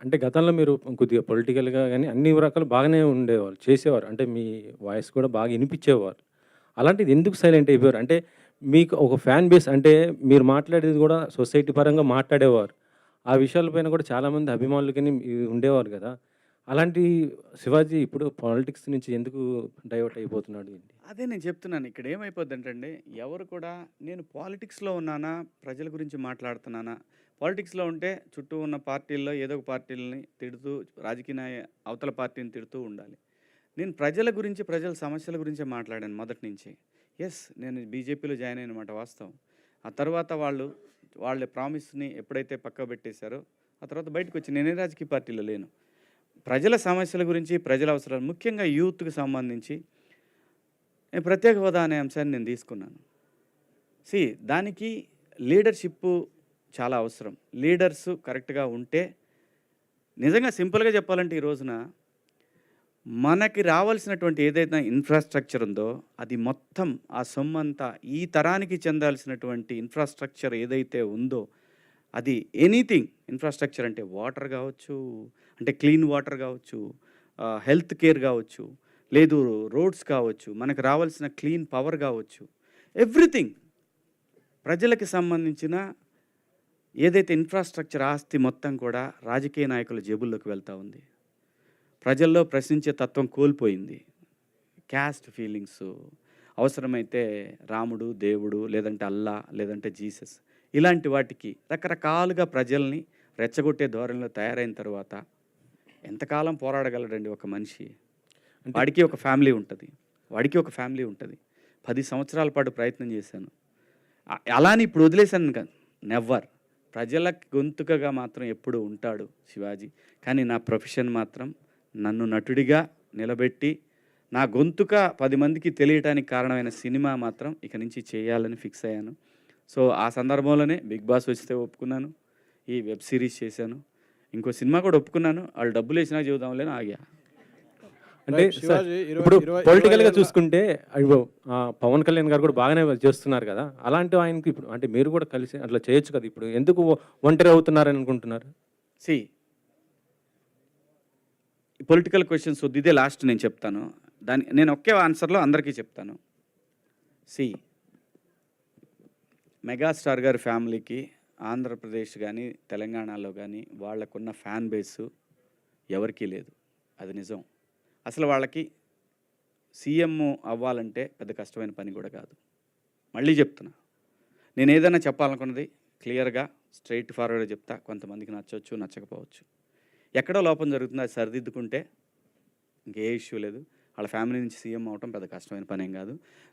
అంటే గతంలో మీరు కొద్దిగా పొలిటికల్‌గా గాని అన్ని రకాలు బాగానే ఉండేవాళ్ళు. చేసేవారు. అంటే మీ వాయిస్ కూడా బాగా ఇనిపిచ్చేవారు. అలాంటిది ఎందుకు సైలెంట్ అయిపోయారు? అంటే మీకు ఒక ఫ్యాన్ బేస్ అంటే మీరు మాట్లాడేది గూడా సొసైటీ పరంగా మాట్లాడేవారు. ఆ విషయాల పైన కూడా చాలామంది అభిమానులు గాని ఉండేవారు గదా! అలాంటి శివాజీ ఇప్పుడు పాలిటిక్స్ నుంచి ఎందుకు డైవర్ట్ అయిపోతున్నాడు ఏంటి? అదే నేను చెప్తున్నాను. ఇక్కడ ఏమైపోద్దంటండి, ఎవరు కూడా నేను పాలిటిక్స్‌లో ఉన్నానా, ప్రజల గురించి మాట్లాడుతున్నానా, పాలిటిక్స్‌లో ఉంటే చుట్టూ ఉన్న పార్టీల్లో ఏదో ఒక పార్టీలని తిడుతూ, రాజకీయ అవతల పార్టీని తిడుతూ ఉండాలి. నేను ప్రజల గురించి, ప్రజల సమస్యల గురించే మాట్లాడాను మొదటి నుంచి. యెస్, నేను బీజేపీలో జాయిన్ అయిన మాట వాస్తవం. ఆ తర్వాత వాళ్ళ ప్రామిస్‌ని ఎప్పుడైతే పక్కకు పెట్టేశారో, ఆ తర్వాత బయటకొచ్చి నేనే రాజకీయ పార్టీలో లేను. ప్రజల సమస్యల గురించి, ప్రజల అవసరాలు ముఖ్యంగా యూత్‌కి సంబంధించి నేను ప్రత్యేక హోదా అనే అంశాన్ని నేను తీసుకున్నాను. సీ దానికి లీడర్‌షిప్పు చాలా అవసరం. లీడర్స్ కరెక్ట్‌గా ఉంటే నిజంగా సింపుల్‌గా చెప్పాలంటే ఈ రోజున మనకి రావాల్సినటువంటి ఏదైతే ఇన్‌ఫ్రాస్ట్రక్చర్ ఉందో అది మొత్తం ఆ సొమ్మంతా ఈ తరానికి చెందాల్సినటువంటి ఇన్‌ఫ్రాస్ట్రక్చర్ ఏదైతే ఉందో అది ఎనీథింగ్ ఇన్‌ఫ్రాస్ట్రక్చర్ అంటే వాటర్ కావచ్చు, అంటే క్లీన్ వాటర్ కావచ్చు, హెల్త్ కేర్ కావచ్చు, లేదు రోడ్స్ కావచ్చు, మనకు రావాల్సిన క్లీన్ పవర్ కావచ్చు, ఎవ్రీథింగ్ ప్రజలకి సంబంధించిన ఏదైతే ఇన్‌ఫ్రాస్ట్రక్చర్ ఆస్తి మొత్తం కూడా రాజకీయ నాయకుల జేబుల్లోకి వెళ్తా ఉంది. ప్రజల్లో ప్రశ్నించే తత్వం కోల్పోయింది. క్యాస్ట్ ఫీలింగ్సు, అవసరమైతే రాముడు, దేవుడు, లేదంటే అల్లా, లేదంటే జీసస్ ఇలాంటి వాటికి రకరకాలుగా ప్రజల్ని రెచ్చగొట్టే ధోరణిలో తయారైన తర్వాత ఎంతకాలం పోరాడగలడండి ఒక మనిషి? అంటే వాడికి ఒక ఫ్యామిలీ ఉంటది. వాడికి ఒక ఫ్యామిలీ ఉంటది. 10 సంవత్సరాల పాటు ప్రయత్నం చేశాను. అలా అని ఇప్పుడు వదిలేసాను కాదు. నెవ్వర్. ప్రజల గొంతుకగా మాత్రం ఎప్పుడూ ఉంటాడు శివాజీ. కానీ నా ప్రొఫెషన్ మాత్రం నన్ను నటుడిగా నిలబెట్టి, నా గొంతుక 10 మందికి తెలియటానికి కారణమైన సినిమా మాత్రం ఇక నుంచి చేయాలని ఫిక్స్ అయ్యాను. సో, ఆ సందర్భంలోనే 'బిగ్ బాస్' వస్తే ఒప్పుకున్నాను. ఈ వెబ్ సిరీస్ చేశాను. ఇంకో సినిమా కూడా ఒప్పుకున్నాను. ఆళ్ళు డబ్బులేసినాక చెబుదాంలే అని ఆగా. అంటే రైట్. సార్ శివాజీ ఇప్పుడు 20 పొలిటికల్‌గా ఏళ్ల చూసుకుంటే అయ్యో! పవన్ కళ్యాణ్ గారు కూడా బాగానే చేస్తున్నారు కదా! అలాంటి ఆయనకి ఇప్పుడు అంటే మీరు కూడా కలిసి అట్లా చేయొచ్చు కదా! ఇప్పుడు ఎందుకు ఒంటరి అవుతున్నారని అనుకుంటున్నారు? సీ పొలిటికల్ క్వెషన్స్ వద్దు. ఇదే లాస్ట్ నేను చెప్తాను. నేను ఒకే ఆన్సర్‌లో అందరికీ చెప్తాను. సీ మెగాస్టార్ గారి ఫ్యామిలీకి ఆంధ్రప్రదేశ్ గానీ, తెలంగాణలో గానీ వాళ్ళకున్న ఫ్యాన్ బేసు ఎవరికీ లేదు. అది నిజం. అసలు వాళ్ళకి సీఎం అవ్వాలంటే పెద్ద కష్టమైన పని కూడా కాదు. మళ్ళీ చెప్తున్నా. నేనేదైనా చెప్పాలనుకున్నది క్లియర్‌గా స్ట్రెయిట్ ఫార్వర్డ్‌గా చెప్తా. కొంతమందికి నచ్చొచ్చు, నచ్చకపోవచ్చు. ఎక్కడో లోపం జరుగుతుంది. అది సరిదిద్దుకుంటే ఇంకే ఇష్యూ లేదు. వాళ్ళ ఫ్యామిలీ నుంచి సీఎం అవ్వటం పెద్ద కష్టమైన పనేం కాదు.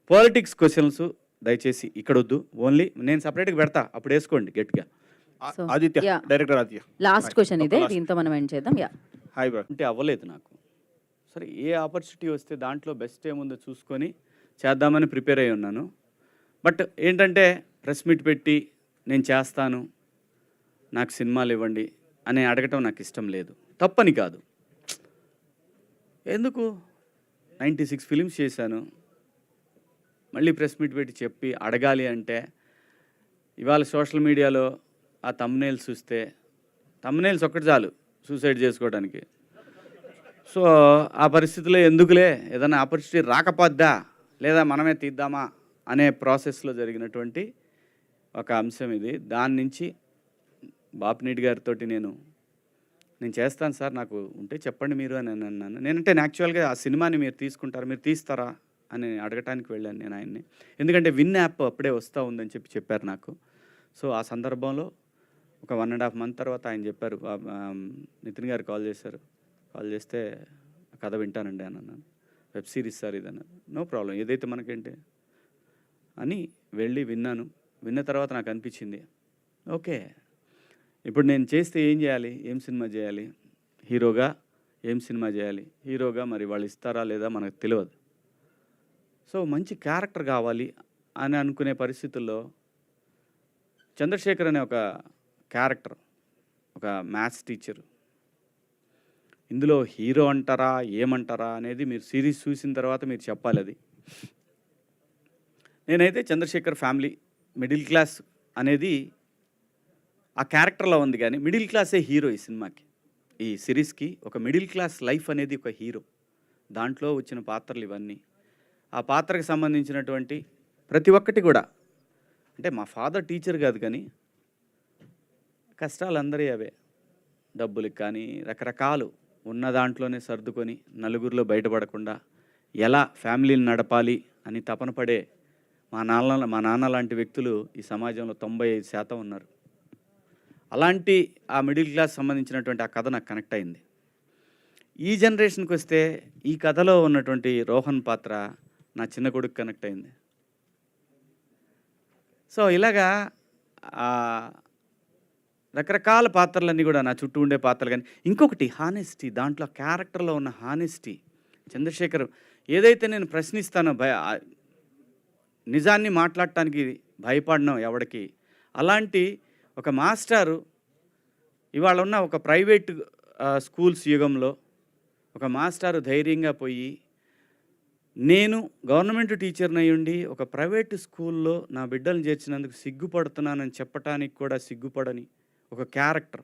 పాలిటిక్స్ క్వెషన్స్ దయచేసి ఇక్కడొద్దు. ఓన్లీ నేను సెపరేట్‌గా పెడతా. అప్పుడు వేసుకోండి గట్టిగా. ఆ- so Aditya, yeah director Aditya. Last hi. Question ఇదే. లాస్ట్. దీంతో మనం ఎండ్ చేద్దాం. Yeah hi bro. అంటే అవ్వలేదు నాకు. సరే ఏ ఆపర్చునిటీ వస్తే దాంట్లో బెస్ట్ ఏముందో చూసుకొని చేద్దామని ప్రిపేర్ అయ్యి ఉన్నాను. బట్ ఏంటంటే ప్రెస్ మీట్ పెట్టి నేను చేస్తాను, నాకు సినిమాలు ఇవ్వండి అని అడగటం నాకు ఇష్టం లేదు. తప్పని కాదు. ఎందుకు 96 ఫిలిమ్స్ చేశాను. మళ్ళీ ప్రెస్ మీట్ పెట్టి చెప్పి అడగాలి అంటే ఇవాళ సోషల్ మీడియాలో ఆ థంబ్‌నెయిల్స్ చూస్తే థంబ్‌నెయిల్స్ ఒక్కటి చాలు సూసైడ్ చేసుకోవడానికి. సో, ఆ పరిస్థితిలో ఎందుకులే ఏదైనా ఆపర్చునిటీ రాకపోద్దా లేదా మనమే తీద్దామా అనే ప్రాసెస్‌లో జరిగినటువంటి ఒక అంశం ఇది. దాని నుంచి బాపినీటి గారితోటి నేను చేస్తాను సార్, నాకు ఉంటే చెప్పండి మీరు అని అన్నాను. నేనంటే యాక్చువల్‌గా ఆ సినిమాని మీరు తీసుకుంటారా, మీరు తీస్తారా అని అడగటానికి వెళ్ళాను నేను ఆయన్ని. ఎందుకంటే విన్ యాప్ అప్పుడే వస్తూ ఉందని చెప్పారు నాకు. సో, ఆ సందర్భంలో ఒక 1½ మంత్ తర్వాత ఆయన చెప్పారు, నితిన్ గారు కాల్ చేశారు. కాల్ చేస్తే కథ వింటానండి అని అన్నాను. వెబ్ సిరీస్ సార్ ఇది అన్నారు. నో ప్రాబ్లం, ఏదైతే మనకేంటి అని వెళ్ళి విన్నాను. విన్న తర్వాత నాకు అనిపించింది, ఓకే ఇప్పుడు నేను చేస్తే ఏం చేయాలి, ఏం సినిమా చేయాలి, హీరోగా ఏం సినిమా చేయాలి, హీరోగా మరి వాళ్ళు ఇస్తారా లేదా మనకు తెలియదు. సో మంచి క్యారెక్టర్ కావాలి అని అనుకునే పరిస్థితుల్లో చంద్రశేఖర్ అనే ఒక క్యారెక్టర్, ఒక మ్యాథ్స్ టీచర్, ఇందులో హీరో అంటారా ఏమంటారా అనేది మీరు సిరీస్ చూసిన తర్వాత మీరు చెప్పాలి. అది నేనైతే చంద్రశేఖర్ ఫ్యామిలీ మిడిల్ క్లాస్ అనేది ఆ క్యారెక్టర్లో ఉంది, కానీ మిడిల్ క్లాసే హీరో ఈ సినిమాకి. ఈ సిరీస్‌కి ఒక మిడిల్ క్లాస్ లైఫ్ అనేది ఒక హీరో. దాంట్లో వచ్చిన పాత్రలు ఇవన్నీ. ఆ పాత్రకు సంబంధించినటువంటి ప్రతి ఒక్కటి కూడా అంటే మా ఫాదర్ టీచర్ కాదు కానీ కష్టాలు అందరి అవే. డబ్బులకి కానీ రకరకాలు ఉన్న దాంట్లోనే సర్దుకొని నలుగురిలో బయటపడకుండా ఎలా ఫ్యామిలీని నడపాలి అని తపన పడే మా నాన్న లాంటి వ్యక్తులు ఈ సమాజంలో 95% ఉన్నారు. అలాంటి ఆ మిడిల్ క్లాస్ సంబంధించినటువంటి ఆ కథ నాకు కనెక్ట్ అయింది. ఈ జనరేషన్కి వస్తే ఈ కథలో ఉన్నటువంటి రోహన్ పాత్ర నా చిన్న కొడుకు కనెక్ట్ అయింది. సో ఇలాగా రకరకాల పాత్రలన్నీ కూడా నా చుట్టూ ఉండే పాత్రలు కానీ ఇంకొకటి హానెస్టీ, దాంట్లో క్యారెక్టర్లో ఉన్న హానెస్టీ. చంద్రశేఖర్ ఏదైతే నేను ప్రశ్నిస్తానో నిజాన్ని మాట్లాడటానికి భయపడను ఎవడికి, అలాంటి ఒక మాస్టారు ఇవాళ ఉన్న ఒక ప్రైవేట్ స్కూల్స్ యుగంలో ఒక మాస్టారు ధైర్యంగా పోయి నేను గవర్నమెంట్ టీచర్ని అయ్యుండి ఒక ప్రైవేటు స్కూల్లో నా బిడ్డలను చేర్చినందుకు సిగ్గుపడుతున్నానని చెప్పటానికి కూడా సిగ్గుపడని ఒక క్యారెక్టర్,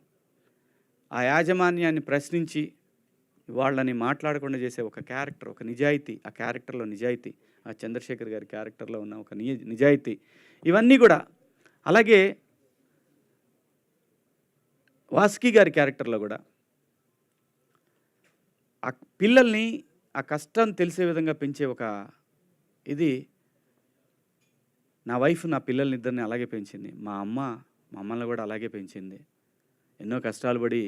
ఆ యాజమాన్యాన్ని ప్రశ్నించి వాళ్ళని మాట్లాడకుండా చేసే ఒక క్యారెక్టర్, ఒక నిజాయితీ, ఆ క్యారెక్టర్లో నిజాయితీ, ఆ చంద్రశేఖర్ గారి క్యారెక్టర్లో ఉన్న ఒక నిజాయితీ, ఇవన్నీ కూడా. అలాగే వాసుకి గారి క్యారెక్టర్లో కూడా ఆ పిల్లల్ని ఆ కష్టం తెలిసే విధంగా పెంచే ఒక ఇది. నా వైఫ్ నా పిల్లల్ని ఇద్దరిని అలాగే పెంచింది, మా అమ్మ మమ్మల్ని కూడా అలాగే పెంచింది. ఎన్నో కష్టాలు పడి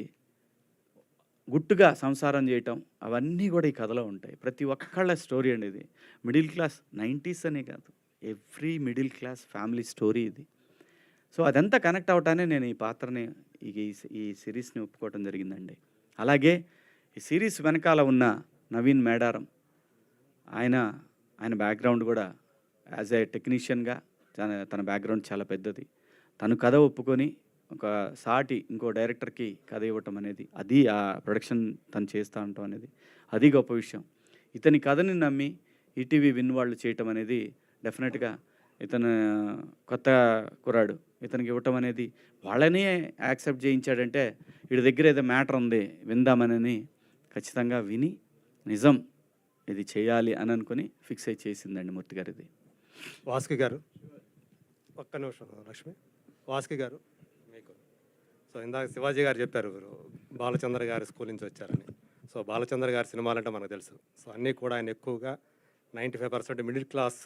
గుట్టుగా సంసారం చేయటం అవన్నీ కూడా ఈ కథలో ఉంటాయి. ప్రతి ఒక్కళ్ళ స్టోరీ అండి ఇది. మిడిల్ క్లాస్ 90s అనే కాదు, every middle class family story ఇది. సో అదంతా కనెక్ట్ అవటానే నేను ఈ పాత్రని ఈ సిరీస్ని ఒప్పుకోవటం జరిగిందండి. అలాగే ఈ సిరీస్ వెనకాల ఉన్న నవీన్ మేడారం, ఆయన బ్యాక్గ్రౌండ్ కూడా యాజ్ ఏ టెక్నీషియన్గా తన బ్యాక్గ్రౌండ్ చాలా పెద్దది. తను కథ ఒప్పుకొని ఒక సాటి ఇంకో డైరెక్టర్కి కథ ఇవ్వటం అనేది, అది ఆ ప్రొడక్షన్ తను చేస్తూ ఉండటం అనేది అది గొప్ప విషయం. ఇతని కథని నమ్మి ఈటీవీ విన్ వాళ్ళు చేయటం అనేది డెఫినెట్గా ఇతను కొత్త కుర్రాడు, ఇతనికి ఇవ్వటం అనేది వాళ్ళనే యాక్సెప్ట్ చేయించాడంటే వీడి దగ్గర ఏదో మ్యాటర్ ఉంది విందామని ఖచ్చితంగా విని నిజం ఇది చేయాలి అని అనుకుని ఫిక్స్ అయి చేసిందండి మూర్తి గారు ఇది. వాసుకి గారు ఒక్క నిమిషం లక్ష్మి. వాసుకి గారు మీకు సో ఇందాక శివాజీ గారు చెప్పారు బాలచంద్ర గారి స్కూల్ నుంచి వచ్చారని. సో బాలచంద్ర గారి సినిమాలంటే మనకు తెలుసు. సో అన్నీ కూడా ఆయన ఎక్కువగా 95% మిడిల్ క్లాస్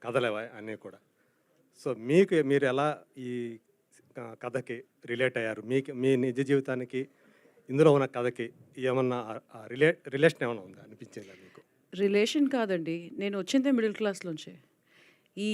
కథలు అన్నీ కూడా. సో మీరు ఎలా ఈ కథకి రిలేట్ అయ్యారు? మీ నిజ జీవితానికి ఇందులో ఉన్న కథకి ఏమన్నా రిలేషన్ ఏమైనా ఉందా అనిపించిందా మీకు? రిలేషన్ కాదండి, నేను వచ్చిందే మిడిల్ క్లాస్లోంచే. ఈ